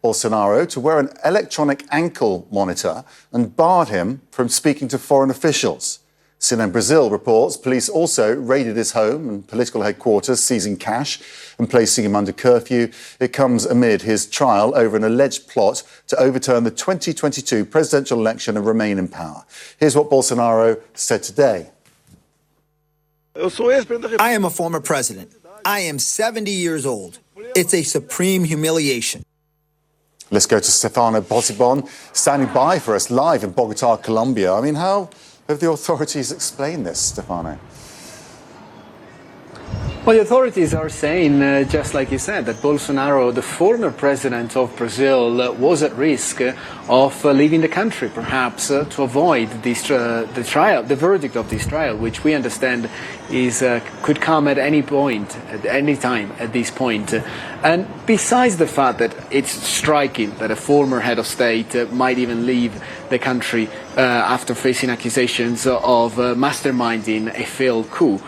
Bolsonaro to wear an electronic ankle monitor and barred him from speaking to foreign officials. CNN Brazil reports police also raided his home and political headquarters, seizing cash and placing him under curfew. It comes amid his trial over an alleged plot to overturn the 2022 presidential election and remain in power. Here's what Bolsonaro said today. I am a former president. I am 70 years old. It's a supreme humiliation. Let's go to Stefano Bozzibon, standing by for us live in Bogota, Colombia. I mean, how have the authorities explained this, Stefano? Well, the authorities are saying, just like you said, that Bolsonaro, the former president of Brazil, was at risk of leaving the country, perhaps to avoid this, the verdict of this trial, which we understand could come at any point, at any time at this point. And besides the fact that it's striking that a former head of state might even leave the country after facing accusations of masterminding a failed coup,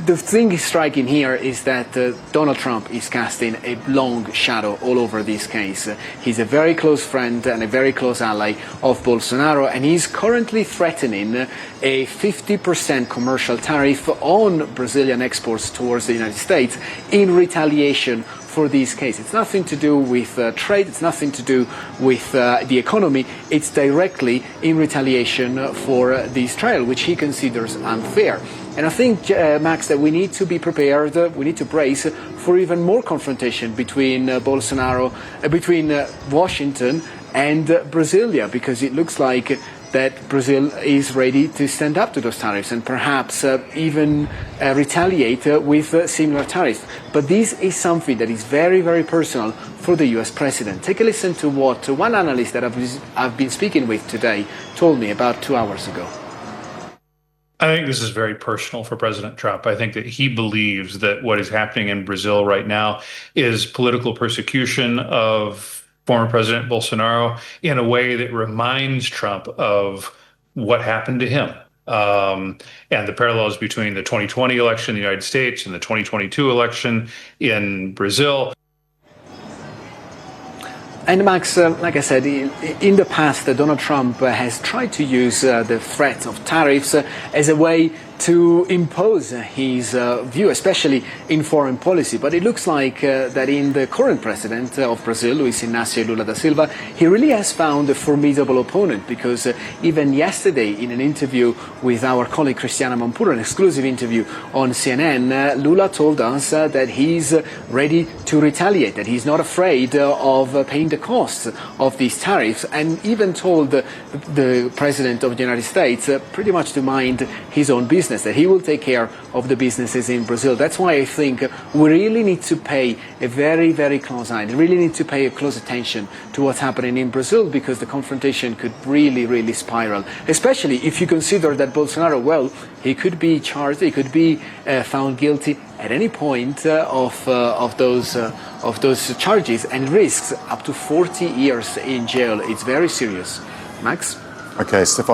the thing striking here is that Donald Trump is casting a long shadow all over this case. He's a very close friend and a very close ally of Bolsonaro, and he's currently threatening a 50% commercial tariff on Brazilian exports towards the United States in retaliation for this case. It's nothing to do with trade, it's nothing to do with the economy, it's directly in retaliation for this trial, which he considers unfair. And I think, Max, that we need to be prepared, we need to brace for even more confrontation between between Washington and Brasilia, because it looks like that Brazil is ready to stand up to those tariffs and perhaps even retaliate with similar tariffs. But this is something that is very, very personal for the US president. Take a listen to what one analyst that I've been speaking with today told me about 2 hours ago. I think this is very personal for President Trump. I think that he believes that what is happening in Brazil right now is political persecution of former President Bolsonaro in a way that reminds Trump of what happened to him. And the parallels between the 2020 election in the United States and the 2022 election in Brazil. And Max, like I said, in the past, Donald Trump has tried to use the threat of tariffs as a way to impose his view, especially in foreign policy. But it looks like that in the current president of Brazil, Luiz Inácio Lula da Silva, he really has found a formidable opponent, because even yesterday in an interview with our colleague Cristiana Mampuro, an exclusive interview on CNN, Lula told us that he's ready to retaliate, that he's not afraid of paying the costs of these tariffs, and even told the president of the United States pretty much to mind his own business, that he will take care of the businesses in Brazil. That's why I think we really need to pay a very, very close eye. We really need to pay a close attention to what's happening in Brazil, because the confrontation could really, really spiral, especially if you consider that Bolsonaro, well, he could be charged, he could be found guilty at any point of those charges, and risks up to 40 years in jail. It's very serious. Max? Okay, Stefan.